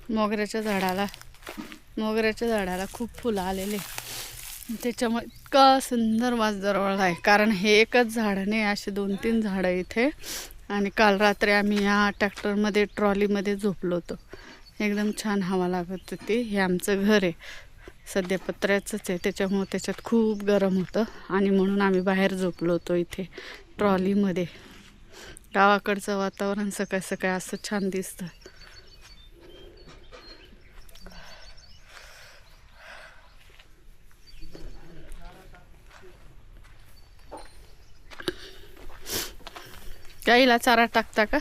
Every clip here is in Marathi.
मोगऱ्याच्या झाडाला खूप फुलं आलेले, त्याच्यामुळे इतका सुंदर वास दरवळला आहे. कारण हे एकच झाड नाही, असे 2-3 झाडं इथे. आणि काल रात्री आम्ही या ट्रॅक्टरमध्ये ट्रॉलीमध्ये झोपलो होतो. एकदम छान हवा लागत होती. हे आमचं घर आहे, सध्या पत्र्याचंच आहे, त्याच्यामुळं त्याच्यात खूप गरम होतं आणि म्हणून आम्ही बाहेर झोपलो होतो इथे ट्रॉलीमध्ये. गावाकडचं वातावरण सकाळ सकाळ असं छान दिसतं. गाईला चारा टाकता का?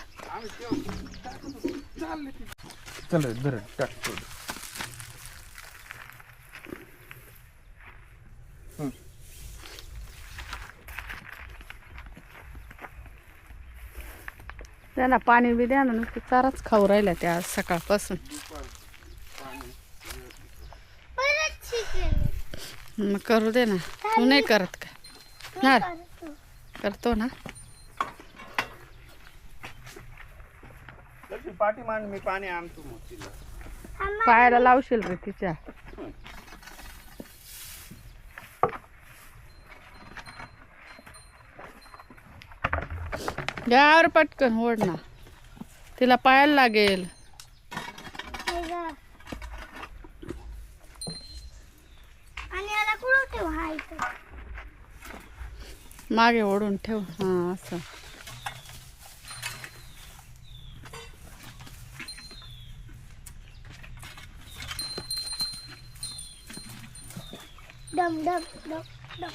चल धर टाकतो. त्यांना पाणी बी द्या ना, नुसतं चाराच खाऊ राहिल्या त्या आज सकाळपासून. मग करू दे ना, तू नाही करत का? हा करतो ना. पाठी मान मी पाणी आणतो. पायाला लावशील रे तिच्या. यावर पटकन ओढ ना, तिला पायाला लागेल. मागे ओढून ठेव. हा असं. डम डम डम डम डम.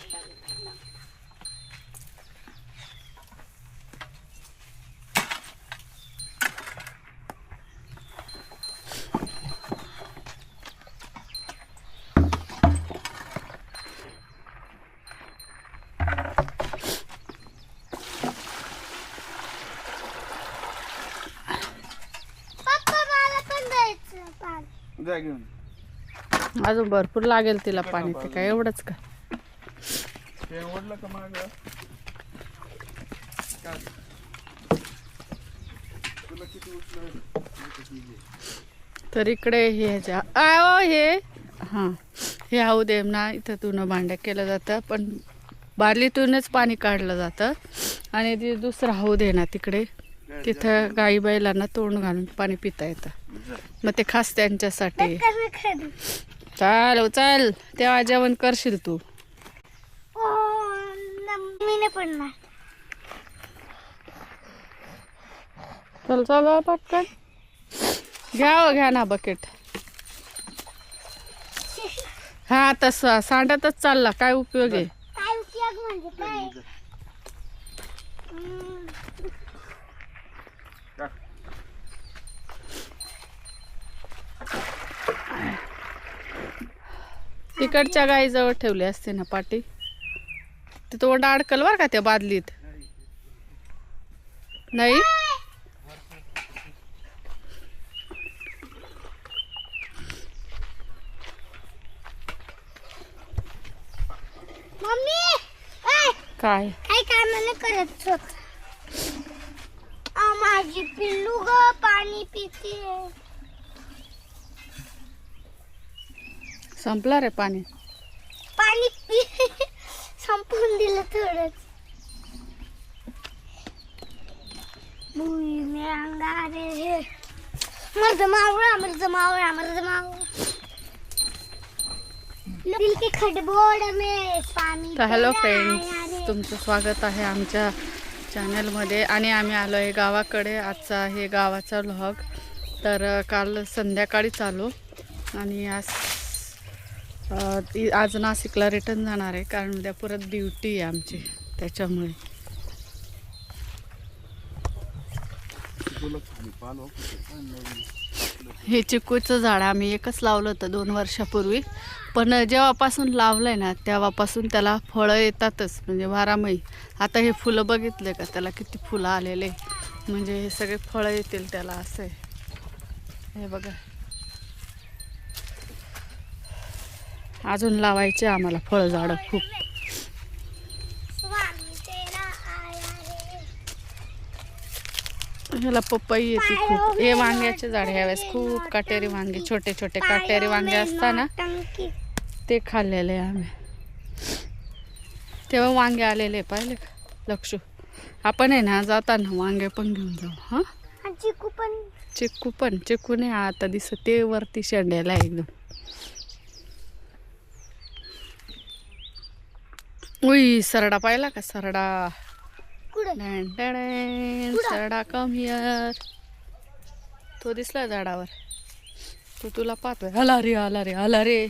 जा घेऊन. अजून भरपूर लागेल तिला पाणी, ते काय एवढंच का? ते ओढलं का माग तुला किती उचल. तर इकडे हे हे हां हे हौद आहे ना, इथं तुनं भांड्या केलं जातं, पण बादलीतूनच पाणी काढलं जातं. आणि ते दुसरं हौद आहे ना तिकडे, तिथं गाई बैलांना तोंड घालून पाणी पिता येतं. मग ते खास त्यांच्यासाठी. चाल चल, तेव्हा जेवण करशील तू. चल चल पटकन घ्या ना बकेट. हा तसा सांडतच चालला, काय उपयोग आहे? काय उपयोग म्हणजे काय? तिकडच्या गाईजवळ ठेवली असते ना पाटी, ते तोंड अडकल बर का त्या बादलीत. नाही मम्मी काय काय काम नाही करत स्वतः. माझी पिल्लू ग पाणी पिते. संपला रे पाणी. पाणी संपून दिलं थोडंच. भुई अंगारे मर्द मावळा मर्द मावळा मर्द मावळा. दिल के खडबोड में पाणी. तर हॅलो फ्रेंड्स, तुमचं स्वागत आहे आमच्या चॅनलमध्ये. आणि आम्ही आलो आहे गावाकडे. आजचा आहे गावाचा व्लॉग. तर काल संध्याकाळीच आलो आणि आज नाशिकला रिटर्न जाणार आहे, कारण उद्या परत ड्युटी आहे आमची, त्याच्यामुळे. हे चिकूचं झाड आम्ही एकच लावलं होतं 2 वर्षापूर्वी, पण जेव्हापासून लावलं आहे ना तेव्हापासून त्याला फळं येतातच, म्हणजे 12 आता हे फुलं बघितले का, त्याला किती फुलं आलेले, म्हणजे हे सगळे फळं येतील त्याला, असं आहे. हे बघा, अजून लावायचे आम्हाला फळ झाडं खूप. ह्याला पपई येते खूप. हे वांग्याचे झाड ह्यावेळेस खूप काटेरी वांगे, छोटे छोटे काटेरी वांगे असताना ते खाल्लेले आम्ही. तेव्हा वांगे आलेले पाहिले का लक्षू. आपण आहे ना जाताना वांगे पण घेऊन जाऊ. हां चिक्कू पण चिक्कू नाही आता दिसत ते वरती शेंड्याला एकदम. उई सरडा पाहिला का सरडा. सरडा कम हिअर. तो दिसला झाडावर. तो तुला पाहतोय. हला रे हला रे हला रे.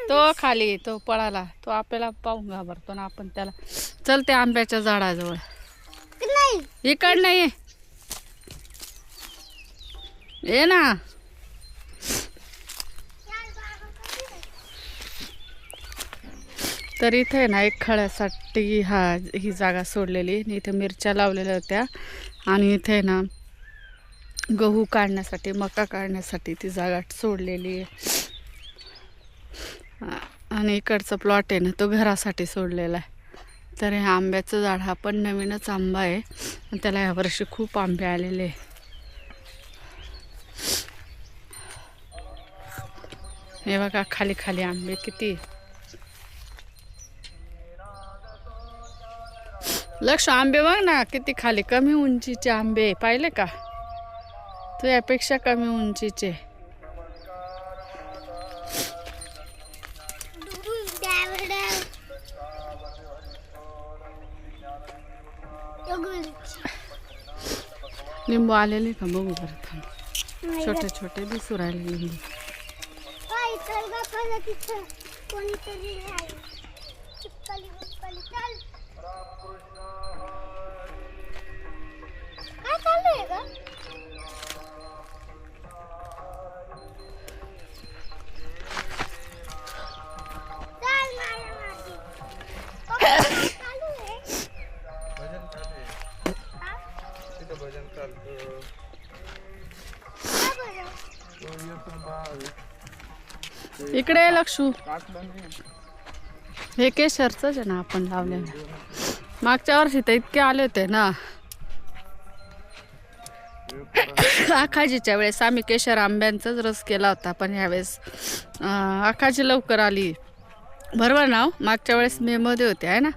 तो खाली तो पळाला. तो आपल्याला पाहून घाबरतो ना आपण त्याला. चल ते आंब्याच्या झाडाजवळ. इकड नाही ये ना. तर इथे ना एक खळ्यासाठी ही जागा सोडलेली. इथे मिरच्या लावलेल्या होत्या आणि इथे ना गहू काढण्यासाठी मका काढण्यासाठी ती जागा सोडलेली आहे. आणि इकडचा प्लॉट आहे ना तो घरासाठी सोडलेला आहे. तर हे आंब्याचं झाड हा पण नवीनच आंबा आहे आणि त्याला यावर्षी खूप आंबे आलेले. हे बघा खाली खाली आंबे किती. लक्ष आंबे बघ ना किती खाली. कमी उंचीचे आंबे पाहिले का. तू यापेक्षा कमी उंचीचे. लिंबू आलेले का बघू बरं थांब. छोटे छोटे दिसू राहिले लिंबू. इकडे लक्षू. हे केशरच आहे ना आपण लावलेलं. मागच्या वर्षी तर इतके आले होते ना. आखाजीच्या वेळेस आम्ही केशर आंब्यांचाच रस केला होता. पण ह्यावेळेस आखाजी लवकर आली बरोबर ना. मागच्या वेळेस मे मध्ये होते आहे ना.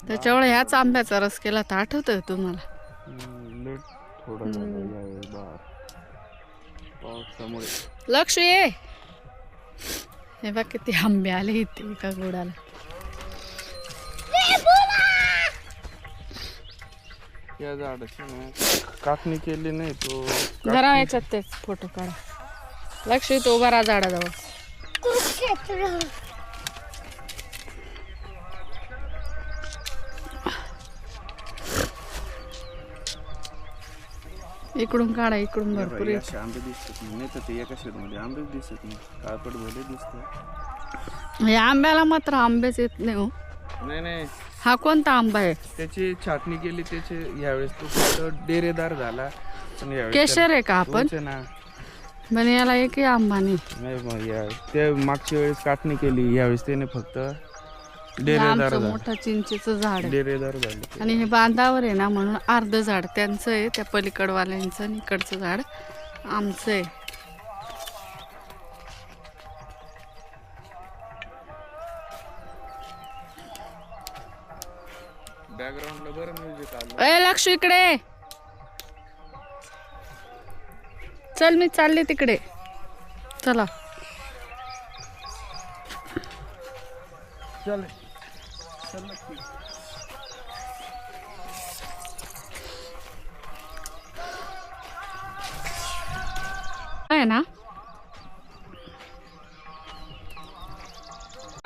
त्याच्यामुळे ह्याच आंब्याचा रस केला होता. आठवतोय तुम्हाला. लक्ष ये. हे बघ किती आंबे आले इथे एका गोडाला. या झाडाची कापणी केली नाही. तो जरा याच्यात तेच फोटो काढा. लक्ष तो उभा राहा झाडाजवळ. इकडून काढा. इकडून भरपूर आंबे दिसत नाही तर ते एका शेडमध्ये आंबेच दिसत नाही. काळपट भले दिसत. या आंब्याला मात्र आंबेच येत नाही हो. नाही हा कोणता आंबा आहे. त्याची छाटणी केली. त्याचे यावेळेस तो फक्त डेरेदार झाला. पण यावेळेस केशर आहे का आपण. पण याला एकही आंबा नाही. ते मागच्या वेळेस काटणी केली. यावेळेस त्याने फक्त डेरेदार झालं. मोठा चिंचेचं झाड आहे. डेरेदार झालं. आणि हे बांधावर आहे ना म्हणून अर्ध झाड त्यांचं आहे. त्या पलीकडवाल्यांचं आणि इकडचं झाड आमचं आहे. बॅकग्राऊंडला बरं म्युझिक आलं. ए लक्ष इकडे चल. मी चालले तिकडे. चला चल. आहे ना.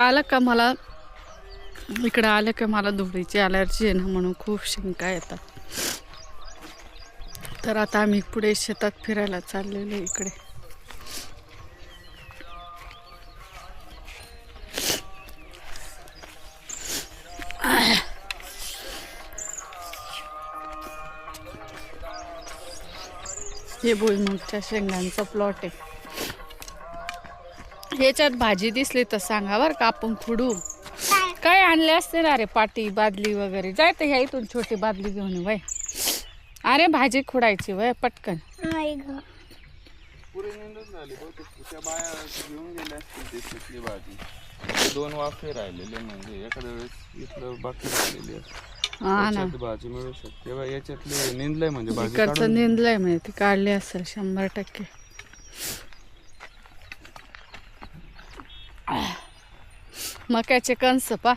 आलं का मला इकडे आलं का मला धुळीची ॲलर्जी आहे ना म्हणून खूप शिंका येतात. तर आता आम्ही पुढे शेतात फिरायला चाललेलो इकडे. हे भुईमुगच्या शेंगांचा प्लॉट आहे. ह्याच्यात भाजी दिसली तर सांगा बरं का आपण खुडू. काय आणले असते ना रे, पाटी बादली वगैरे. जाय तर ह्या इथून छोटी बादली घेऊन ये वय. अरे भाजी खुडायची वय पटकन. नाही ग. पुरी निंदच झाली बहुतेक. त्या बाया घेऊन गेल्या असतील ती सुकली भाजी. 2 वाफे राहिलेले, म्हणजे एखाद्या वेळेस इथलं बाकी राहिलेली हा ना, भाजी मिळू शकते बा. याच्यातले निंदलंय म्हणजे भाजी इकडचं निंदलंय म्हणजे ती काढली असेल 100%. मक्याचे कणस पा.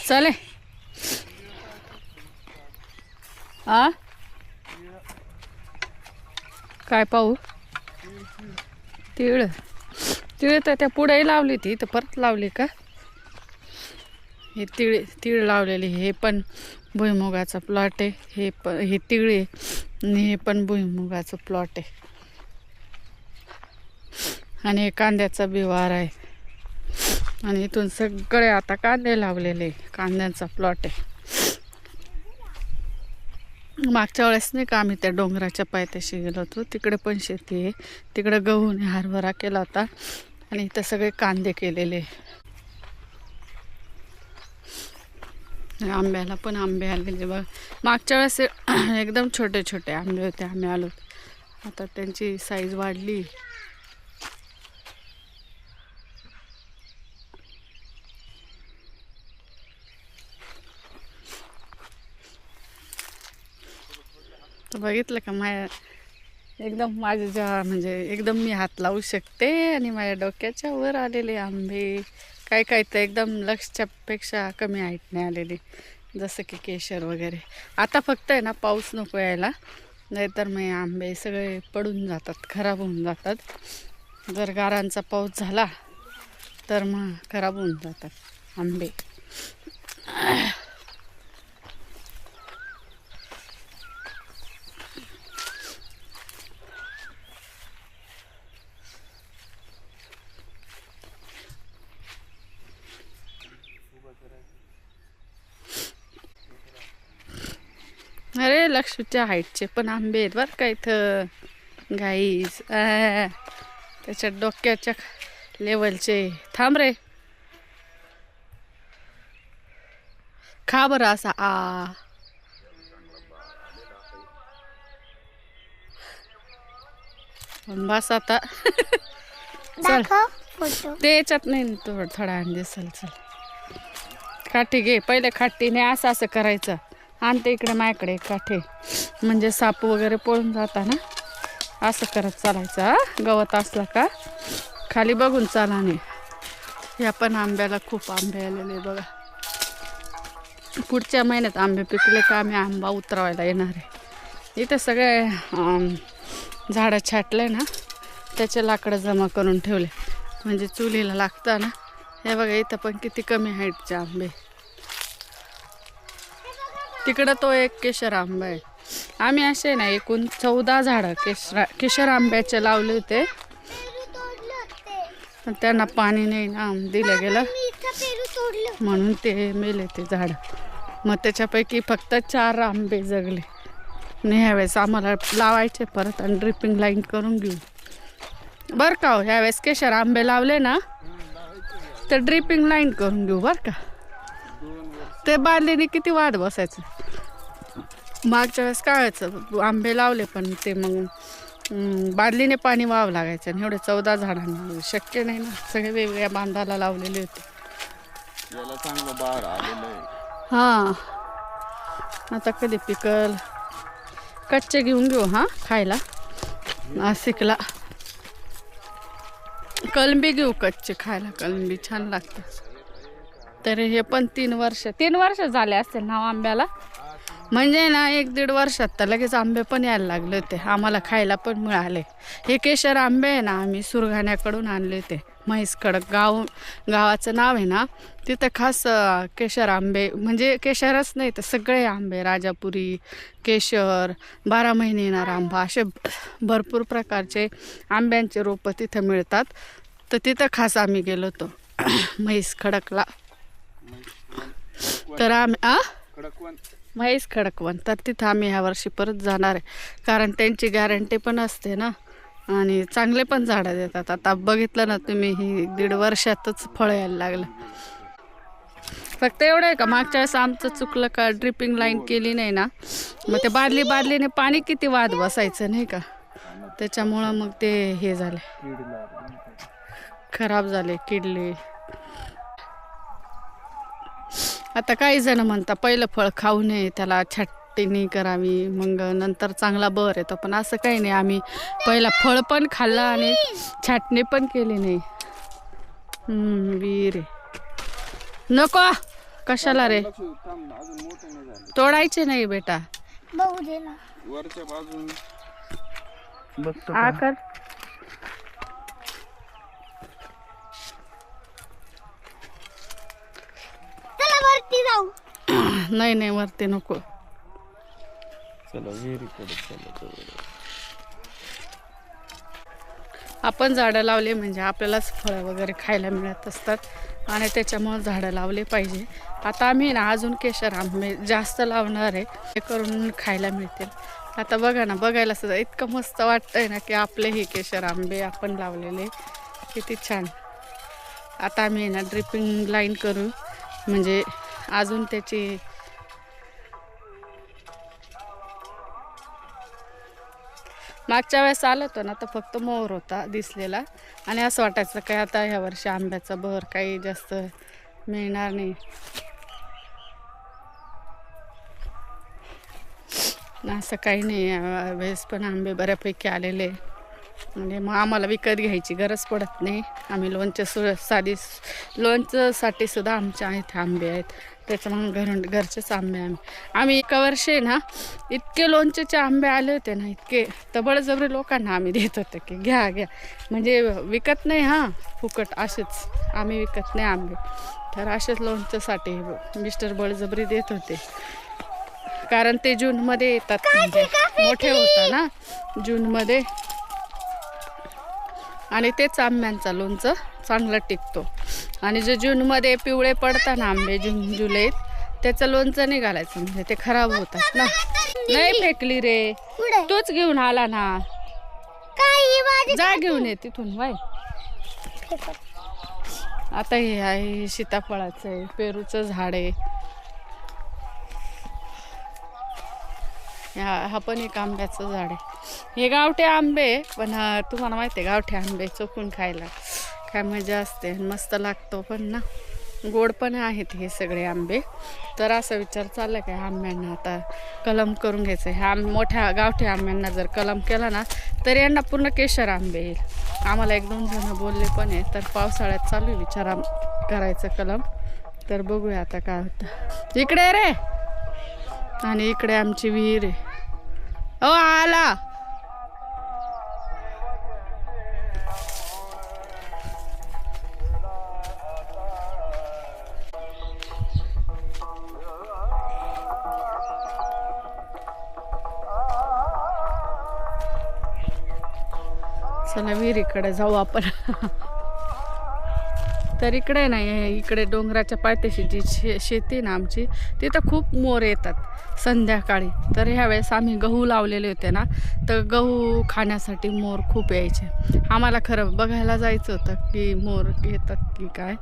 चले आ काय पाहू? तिळ. तिळ तर त्या पुढेही लावली ती, तर परत लावली का? हे तीळ लावलेले. हे पण भुईमुगाचा प्लॉट आहे. हे तीळ आहे आणि हे पण भुईमुगाचं प्लॉट आहे. आणि हे कांद्याचा बिवार आहे. आणि इथून सगळे आता कांदे लावलेले, कांद्यांचा प्लॉट आहे. मागच्या वेळेस नाही का आम्ही त्या डोंगराच्या पायथ्याशी गेलो होतो, तिकडे पण शेती आहे. तिकडे गहू आणि हरभरा केला होता आणि इथं सगळे कांदे केलेले. आंब्याला पण आंबे आलेले बघ. मागच्या वेळेस एकदम छोटे छोटे आंबे होते, आम्ही आलो. आता त्यांची साईज वाढली. तर बघितलं का, एकदम माझ्या म्हणजे एकदम मी हात लावू शकते. आणि माझ्या डोक्याच्या वर आलेले आंबे. काय काय तर एकदम लक्षच्यापेक्षा कमी हाईटने आलेले, जसं की केशर वगैरे. आता फक्त आहे ना पाऊस नको यायला, नाहीतर मग आंबे सगळे पडून जातात, खराब होऊन जातात. जर गारांचा पाऊस झाला तर मग खराब होऊन जातात आंबे. अरे लक्ष्मीच्या हाईटचे पण आंबे आहेत बरं का इथं गाईज. त्याच्या डोक्याच्या लेवलचे. थांब रे, खा बरं असा. बस आता. चल फोटो ते याच्यात नाही, थोडा आण दिसल. चल काठी घे पहिले. काठीने असं असं करायचं. आणते इकडे माझ्याकडे काठी, म्हणजे साप वगैरे पळून जाता ना. असं करत चालायचं. गवत असलं का खाली बघून चाला. नाही या पण आंब्याला खूप आंबे आलेले बघा. पुढच्या महिन्यात आंबे पिकले का आम्ही आंबा उतरवायला येणार आहे. इथं सगळे झाडं छाटले ना, त्याचे लाकडं जमा करून ठेवले, म्हणजे चुलीला लागतं ना. हे बघा इथं पण किती कमी हाईटचे आंबे. तिकडं तो एक केशर आंबा आहे. आम्ही असे ना एकूण 14 झाडं केशर आंब्याचे लावले होते, पण त्यांना पाणी नाही ना दिलं गेलं, म्हणून ते मेले ते झाड. मग त्याच्यापैकी फक्त 4 आंबे जगले. आणि ह्यावेळेस आम्हाला लावायचे परत आणि ड्रिपिंग लाईन करून घेऊ बरं का. ह्यावेळेस केशर आंबे लावले ना तर ड्रिपिंग लाईन करून घेऊ बरं का. ते बादलीने किती वाद बसायचं. मागच्या वेळेस काय व्हायचं, आंबे लावले पण ते मग बादलीने पाणी व्हावं लागायचं. आणि एवढे 14 झाडांना शक्य नाही ना, सगळे वेगवेगळ्या बांधाला लावलेले होते. याला चांगलं बाहेर आलेलं आहे. हां आता कधी पिकल. कच्चे घेऊन घेऊ हां खायला. नाशिकला कलंबी घेऊ कच्चे खायला. कलंबी छान लागतं. तर हे पण 3 वर्ष झाले असतील ना आंब्याला. म्हणजे ना 1-1.5 वर्षात तर लगेच आंबे पण यायला लागले होते. आम्हाला खायला पण मिळाले. हे केशर आंबे आहे ना, आम्ही सुरगाण्याकडून आणले होते. म्हैस खडक गावाचं नाव आहे ना, तिथं खास केशर आंबे, म्हणजे केशरच नाही तर सगळे आंबे, राजापुरी, केशर, 12 महिने येणारा आंबा, असे भरपूर प्रकारचे आंब्यांचे रोपं तिथं मिळतात. तर तिथं खास आम्ही गेलो होतो म्हैस खडकला. तर आम्ही खडकवन. म्हैस खडकवन. तर तिथं आम्ही ह्या वर्षी परत जाणार आहे, कारण त्यांची गॅरंटी पण असते ना आणि चांगले पण झाडं देतात. आता बघितलं ना तुम्ही, ही 1.5 वर्षातच फळं यायला लागलं. फक्त एवढं आहे का, मागच्या वेळेस आमचं चुकलं का ड्रिपिंग लाईन केली नाही ना, मग ते बादलीने पाणी किती वाद बसायचं नाही का, त्याच्यामुळं मग ते हे झाले, खराब झाले, किडले. आता काही जण म्हणतात पहिलं फळ खाऊ नये, त्याला छाटणी करावी, मग नंतर चांगला बहर येतो. पण असं काही नाही, आम्ही पहिला फळ पण खाल्लं आणि छाटणी पण केली नाही. विहीर आहे. नको, कशाला रे, थांब, अजून मोठे नाही झाले. तोडायचे नाही बेटा. बघू दे ना. वरच्या बाजून आकर चला वरती जाऊ. नाही नाही, वरती नको. चला विहिरीकडे चला. आपण झाडं लावले म्हणजे आपल्यालाच फळं वगैरे खायला मिळत असतात आणि त्याच्यामुळे झाडं लावले पाहिजे. आता आम्ही ना अजून केशर आंबे जास्त लावणार आहे, हे करून खायला मिळतील. आता बघा ना, बघायला सुद्धा इतकं मस्त वाटतंय ना की आपले हे केशर आंबे आपण लावलेले किती छान. आता आम्ही ना ड्रिपिंग लाईन करू, म्हणजे अजून त्याची मागच्या वेळेस आलं होतं ना तर फक्त मोहर होता दिसलेला आणि असं वाटायचं काय आता ह्या वर्षी आंब्याचा बहर काही जास्त मिळणार नाही. असं काही नाही, वेळेस पण आंबे बऱ्यापैकी आलेले, म्हणजे मग आम्हाला विकत घ्यायची गरज पडत नाही. आम्ही लोणच्यासाठी सुद्धा आमच्या इथे आंबे आहेत, त्याच्यामुळे घरचेच आंबे आम्ही एका वर्षी ना इतके लोणच्याचे आंबे आले होते ना, इतके तर बळजबरी लोकांना आम्ही देत होतो की घ्या, म्हणजे विकत नाही, हां फुकट असेच, आम्ही विकत नाही आंबे. तर असेच लोणच्यासाठी मिस्टर बळजबरी देत होते, कारण ते जूनमध्ये येतात, म्हणजे मोठे होतात ना जूनमध्ये, आणि तेच आंब्यांचा लोणचं चांगलं टिकतो. आणि जे जूनमध्ये पिवळे पडतात ना आंबे, जून जुलैत, त्याचं लोणचं नाही घालायचं, म्हणजे ते खराब होतात ना. नाही फेकली रे, तूच घेऊन आला ना, जा घेऊन ये तिथून बाय. आता हे आहे सीताफळाचं आहे, पेरूचं झाड आहे, हा पण एक आंब्याचं झाड आहे. हे गावठी आंबे, पण तुम्हाला माहिती आहे गावठी आंबे चोखून खायला काय मजा असते, मस्त लागतो पण ना, गोड पण आहेत हे सगळे आंबे. तर असा विचार चालला काय आंब्यांना आता कलम करून घ्यायचं. ह्या मोठ्या गावठी आंब्यांना जर कलम केला ना तर यांना पूर्ण केशर आंबे येईल. आम्हाला 1-2 जण बोलले पण आहे, तर पावसाळ्यात चालू विचार करायचं कलम. तर बघूया आता काय होतं. इकडे रे, आणि इकडे आमची विहीर आहे. आला चला विहिरीकडे जाऊ आपण. तर इकडे नाही, इकडे डोंगराच्या पायथ्याशी जी शेती ना आमची, तिथं खूप मोर येतात संध्याकाळी. तर ह्यावेळेस आम्ही गहू लावलेले होते ना, तर गहू खाण्यासाठी मोर खूप यायचे. आम्हाला खरं बघायला जायचं होतं की मोर येतात की काय,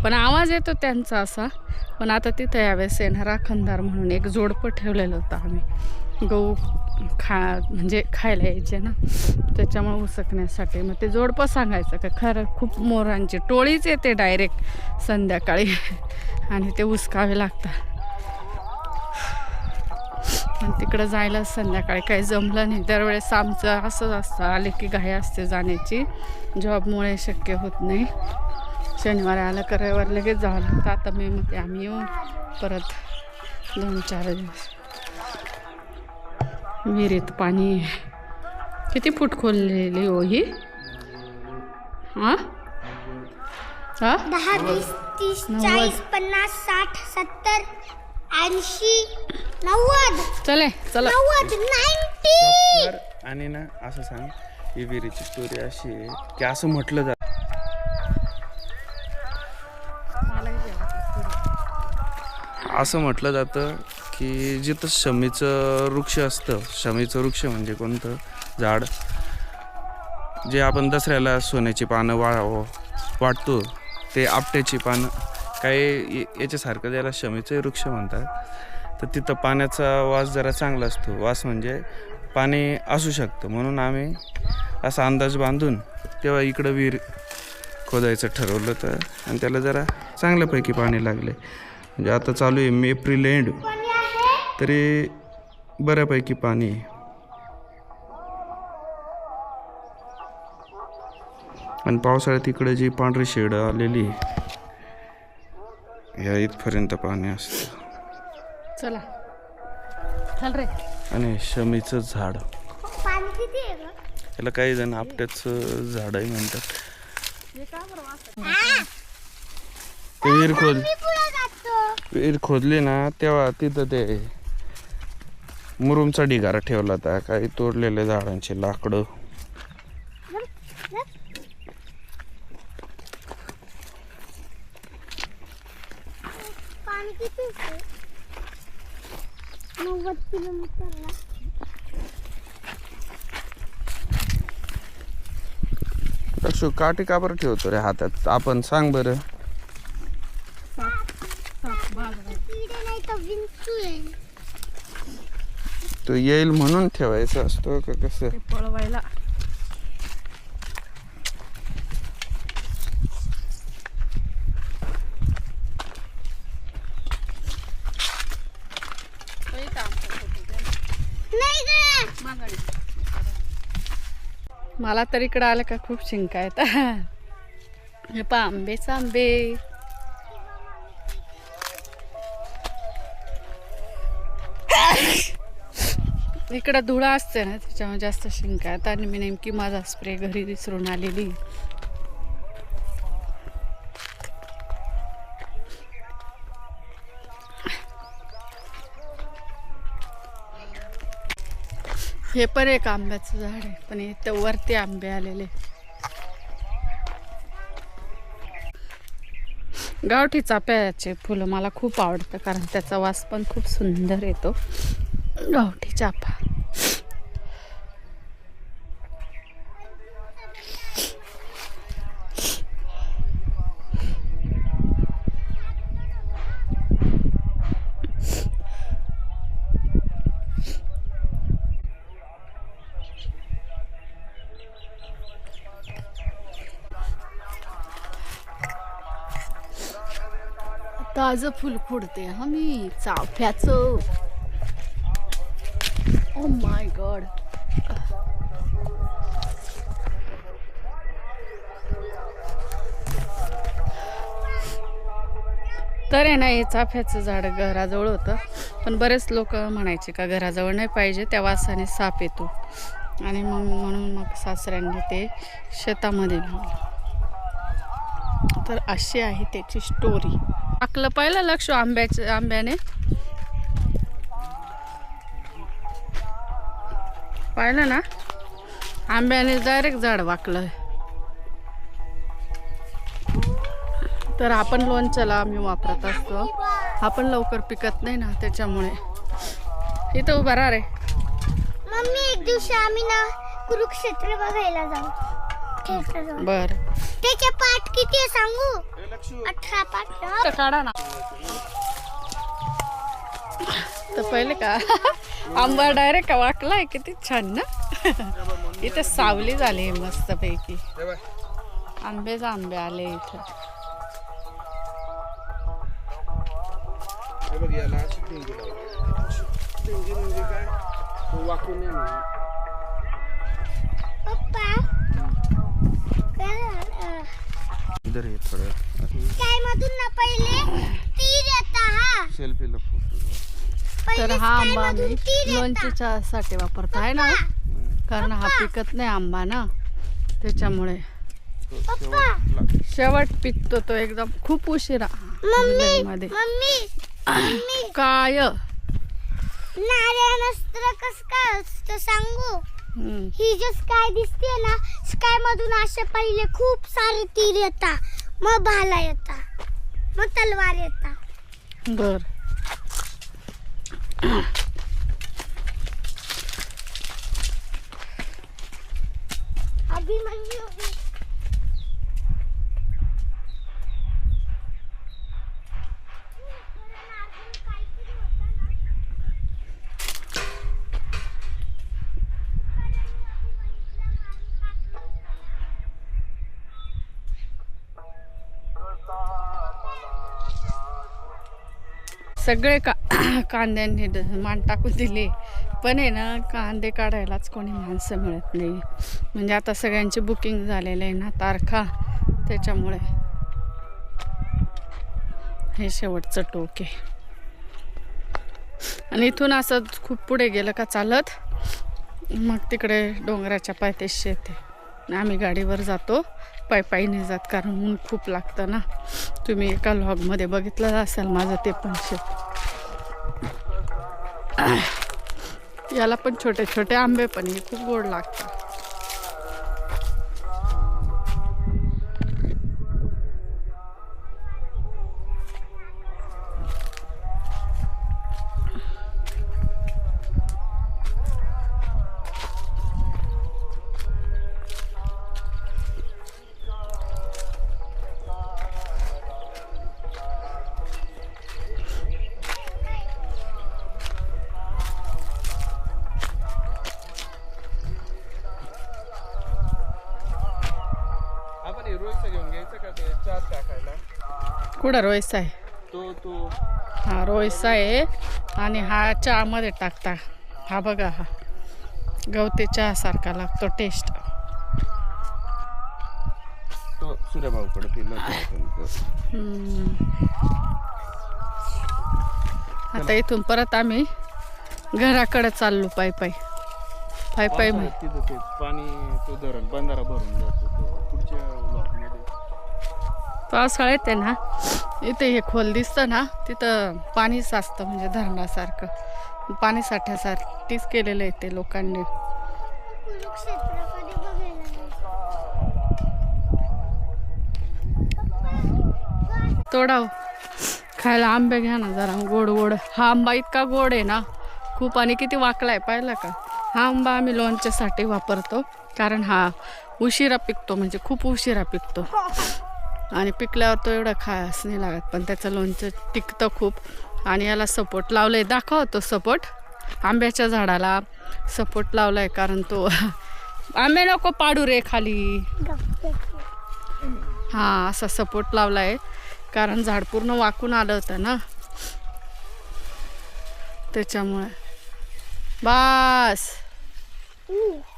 पण आवाज येतो त्यांचा असा. पण आता तिथं यावेळेस येणारा खंदार म्हणून एक जोडपं ठेवलेलं होतं आम्ही, गहू म्हणजे खायला यायचे ना, त्याच्यामुळे उसकण्यासाठी. मग ते जोडपं सांगायचं का खरं खूप मोरांची टोळीच येते डायरेक्ट संध्याकाळी आणि ते उसकावे लागतात. आणि तिकडं जायला संध्याकाळी काही जमलं नाही. दरवेळेस आमचं असंच असतं, आले की घाई असते जाण्याची, जॉबमुळे शक्य होत नाही. शनिवारी आलं का रविवार लगेच जावं लागतं. आता मे मध्ये आम्ही येऊ परत 2-4 दिवस. विहिरीत पाणी किती फूट खोललेली हो ही, हां 10, 20, 30, 40, 50, 60, 70, 80, 90. चले चला 90. आणि ना असं सांग, ही विहिरीची स्टोरी अशी आहे की असं म्हटलं जातं, असं म्हटलं जातं की जिथं शमीचं वृक्ष असतं, शमीचं वृक्ष म्हणजे कोणतं झाड, जे आपण दसऱ्याला सोन्याची पानं वाटतो, ते आपट्याची पानं, काही याच्यासारखं त्याला शमीचे वृक्ष म्हणतात. तर तिथं पाण्याचा वास जरा चांगला असतो, वास म्हणजे पाणी असू शकतं. म्हणून आम्ही असा अंदाज बांधून तेव्हा इकडं विहीर खोदायचं ठरवलं. तर आणि त्याला जरा चांगल्यापैकी पाणी लागले. म्हणजे आता चालू आहे एप्रिल एंड, तरी बऱ्यापैकी पाणी आहे. आणि पावसाळ्यात इकडे जी पांढरी शेड आलेली या इथपर्यंत पाणी असतं. चला चल रे. आणि शमीचं झाड, पाणी किती आहे गं? याला काही जण आपट्याचं झाडही म्हणतात. ते विहीर खोदली ना, तेव्हा तिथं ते मुरुमचा ढिगारा ठेवला होता, काही तोडलेल्या झाडांची लाकडं. पाणी किती आहे? 90 किलोमीटरला. अक्षु काठी का बरं ठेवतो रे हातात? आपण सांग बरं. किडे नाही तर विंचू आहे. तो येईल म्हणून ठेवायचा असतो का कसं? ते पळवायला. नाही गं. मला तर इकडं आलं का खूप शिंका येत. हे पा आंबेच आंबे. इकडं धुळा असते ना, त्याच्यामुळे जास्त शिंका येतात. आणि मी नेमकी माझा स्प्रे घरी विसरून आलेली. हे पण एक आंब्याचं झाड आहे, पण इथं वरती आंबे आलेले. गावठी चाफ्याचे फुलं मला खूप आवडतं, कारण त्याचा वास पण खूप सुंदर येतो. गावठी चाफा. ताजं फुल खुडते हा मी चाफ्याचं. Oh my God. तर आहे ना, हे चाफ्याचं झाड घराजवळ होतं, पण बरेच लोक म्हणायचे का घराजवळ नाही पाहिजे, त्या वासाने साप येतो. आणि म्हणून मग सासऱ्यांनी ते शेतामध्ये लावलं. तर अशी आहे त्याची स्टोरी. टाकलं पहिलं लक्ष आंब्याने पाहिलं ना, आंब्याने डायरेक्ट झाड वाकलं. तर आपण लोणच्याला आम्ही वापरत असतो. आपण लवकर पिकत नाही ना, त्याच्यामुळे. इथं उभा राहा रे. मम्मी, एक दिवशी आम्ही ना कुरुक्षेत्र बघायला जाऊ. बर. त्याचे पाठ किती आहे सांगू? 18 पाठ. काढा ना. तर पहिले का आंबा डायरेक्ट वाकलाय, किती छान ना. इथे सावली झाली मस्त पैकी. आंबेच आंबे आले इथे. पप्पा, इधर ये थोडं. काय मधून ना पहिले तीर येता हा. सेल्फीला तर हा आंबा आम्ही लोणचीच्या साठी वापरतो आहे ना, कारण हा पिकत नाही आंबा ना, त्याच्यामुळे. शेवट पिकतो तो एकदम खूप उशिरा. मध्ये मम्मी, काय नारायणस्त्र कस काय असतं सांगू? ही जे स्काय दिसते ना, स्काय मधून असे पहिले खूप सारे तीर येतात, मग भाला येतात, मग तलवार येतात. बर. अभिमन्यू सगळे कांद्यांनी मान टाकून दिले, पण आहे ना कांदे काढायलाच कोणी माणसं मिळत नाही. म्हणजे आता सगळ्यांची बुकिंग झालेलं आहे ना तारखा, त्याच्यामुळे हे शेवटचं टोक आहे. आणि इथून असं खूप पुढे गेलं का चालत मग तिकडे डोंगराच्या पायथ्याशी येते. आम्ही गाडीवर जातो, पायी नाही जात, कारण ऊन खूप लागतं ना. तुम्ही एका व्लॉगमध्ये बघितलं असेल माझं ते पण याला पण छोटे छोटे आंबे पण हे खूप गोड लागतात. घेऊन घ्यायचं का ते चार टाकायला? कुठं रोयसा आहे? तो हा रोयसा आहे. आणि हा चहामध्ये टाकता. हा बघा, हा गवती चहा सारखा लागतो टेस्ट. तो सूर्यभाऊकडे आता इथून परत आम्ही घराकडे चाललो पायी तिथं ते पाणी, तो धरण बंधारा भरून जातो पुढच्या ब्लॉकमध्ये. पावसाळ्यात आहे ना इथे हे खोल दिसतं ना, तिथं पाणी साचतं, म्हणजे धरणासारखं पाणी साठ्यासाठीच केलेलं आहे ते लोकांनी. कुरुक्षेत्र कधी बघायला तोडाव खायला आंबे घ्या ना जरा, गोड गोड. हा आंबा इतका गोड आहे ना खूप, आणि किती वाकलाय पाहिला का. हा आंबा आम्ही लोणच्यासाठी वापरतो, कारण हा उशिरा पिकतो, म्हणजे खूप उशिरा पिकतो. आणि पिकल्यावर तो एवढा खास नाही लागत, पण त्याचं लोणचं टिकतं खूप. आणि याला सपोर्ट लावलंय, दाखवतो सपोर्ट. आंब्याच्या झाडाला सपोर्ट लावलाय, कारण तो आंबे नको पाडू रे खाली. हा असा सपोर्ट लावलाय, कारण झाड पूर्ण वाकून आलं होतं ना, त्याच्यामुळे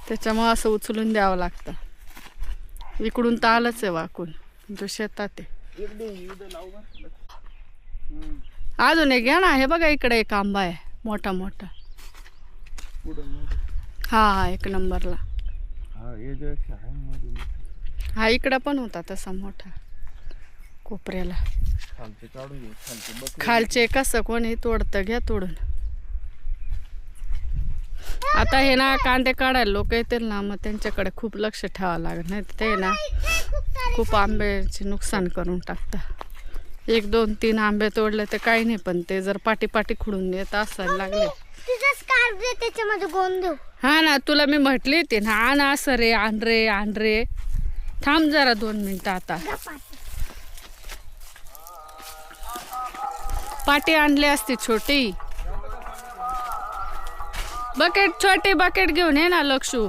त्याच्यामुळे असं उचलून द्यावं लागतं. इकडून तर आलंच आहे वाकून, तो शेतात आहे. अजून एक घ्या ना, हे बघा इकडे एक आंबा आहे मोठा मोठा. हा एक नंबरला. हा इकडं पण होता तसा मोठा कोपऱ्याला. खालचे कसं कोणी तोडतं, घ्या तोडून. आता हे ना कांदे काढायला लोक येतील ना, मग त्यांच्याकडे खूप लक्ष ठेवावं लागत, नाही ते ना खूप आंब्याचे नुकसान करून टाकतात. 1, 2, 3 आंबे तोडले तर काही नाही, पण ते जर पाटी खुडून येत असायला लागले. त्याच्यामध्ये गोंधळ. हा ना, तुला मी म्हटली होती ना, आण असं रे, आण रे. थांब जरा 2 मिनिटं. आता पाटी आणली असती छोटी. छोटी बकेट घेऊन ये ना लक्षू.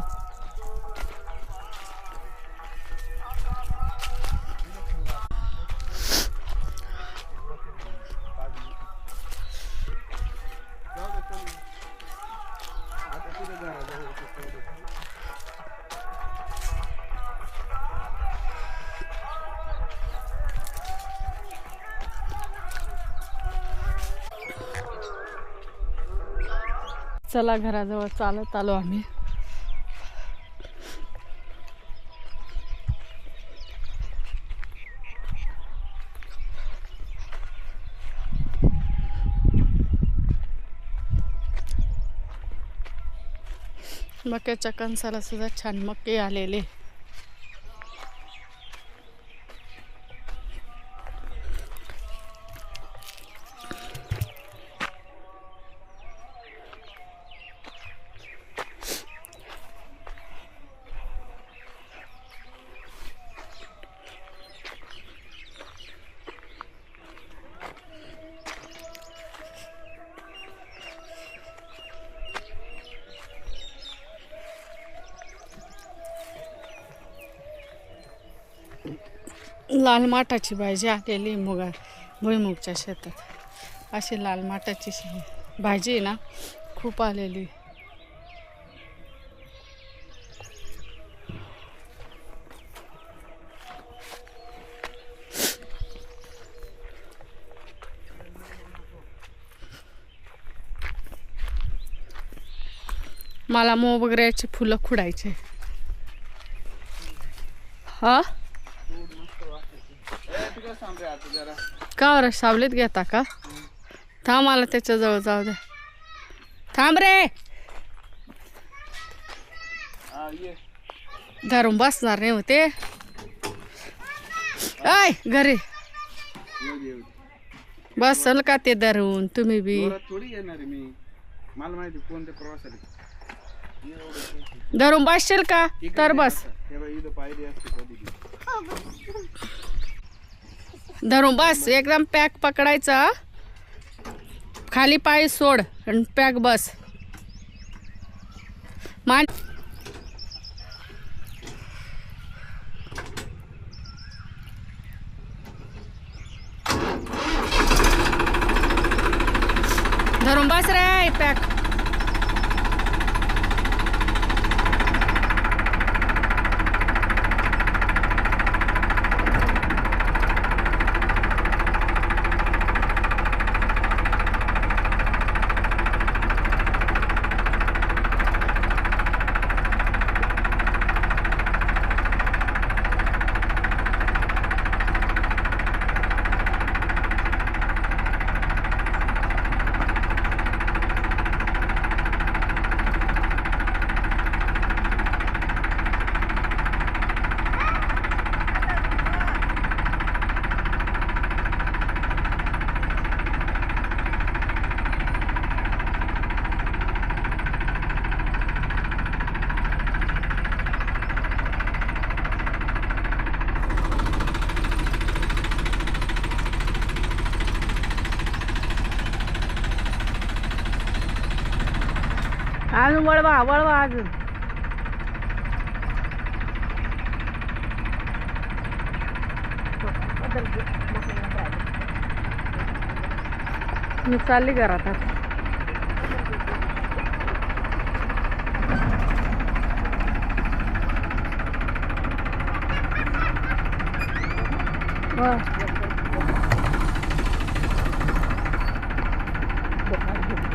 चला घराजवळ चालत आलो आम्ही. मक्याच्या कणसाला सुद्धा छान मके आलेले. लाल माठाची भाजी आलेली भुईमुगच्या शेतात. अशी लाल माठाची भाजी आहे ना, खूप आलेली. मला मोगऱ्याची फुलं खुडायचे. हा का बरं सावलीत घेता का? थांब, मला त्याच्याजवळ जाऊ द्या. थांब रे, धरून बसणार नाही होते. आय घरी बसल का ते धरून? तुम्ही बी थोडी येणार आहे मी. मला माहिती कोणत्या प्रवासाला धरून बसशील का? तर बस, धरून बस. एकदम पॅक पकडायचा, खाली पाय सोड आणि पॅक बस. मान धरून बस रे पॅक. अजून वळवा अजून. मी चालली घरात आता.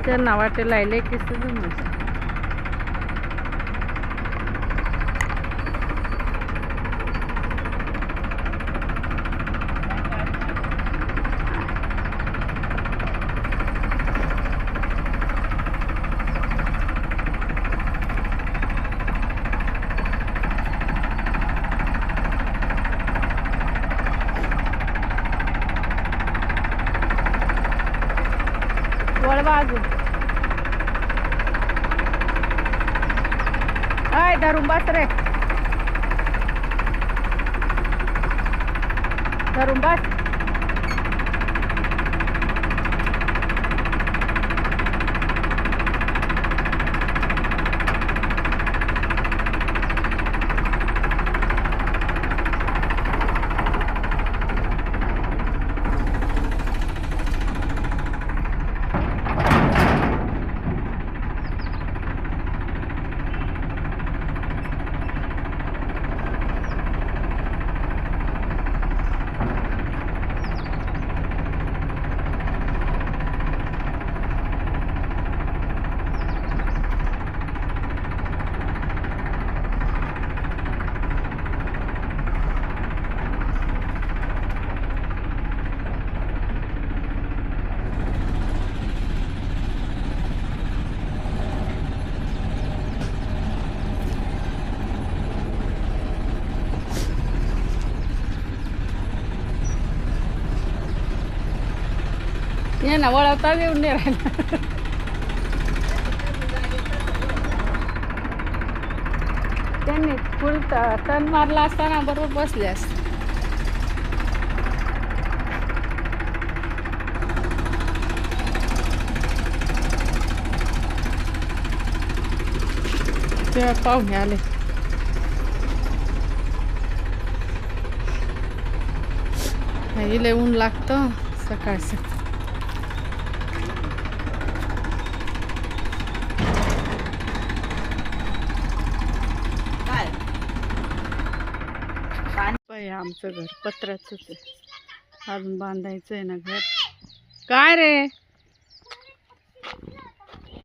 त्यांना वाटे लायले की अजून. आय धरून बस रे, धरून बस. ये ना वळवता येऊन नाही राहिला. त्यांनी फुल टर्न मारला असताना बरोबर बसले असते. तेव्हा पाहुणे आले. काही लय ऊन लागतं सकाळ सकाळ. हे आमचं घर पत्र्याचंच आहे, अजून बांधायचं आहे ना घर. काय रे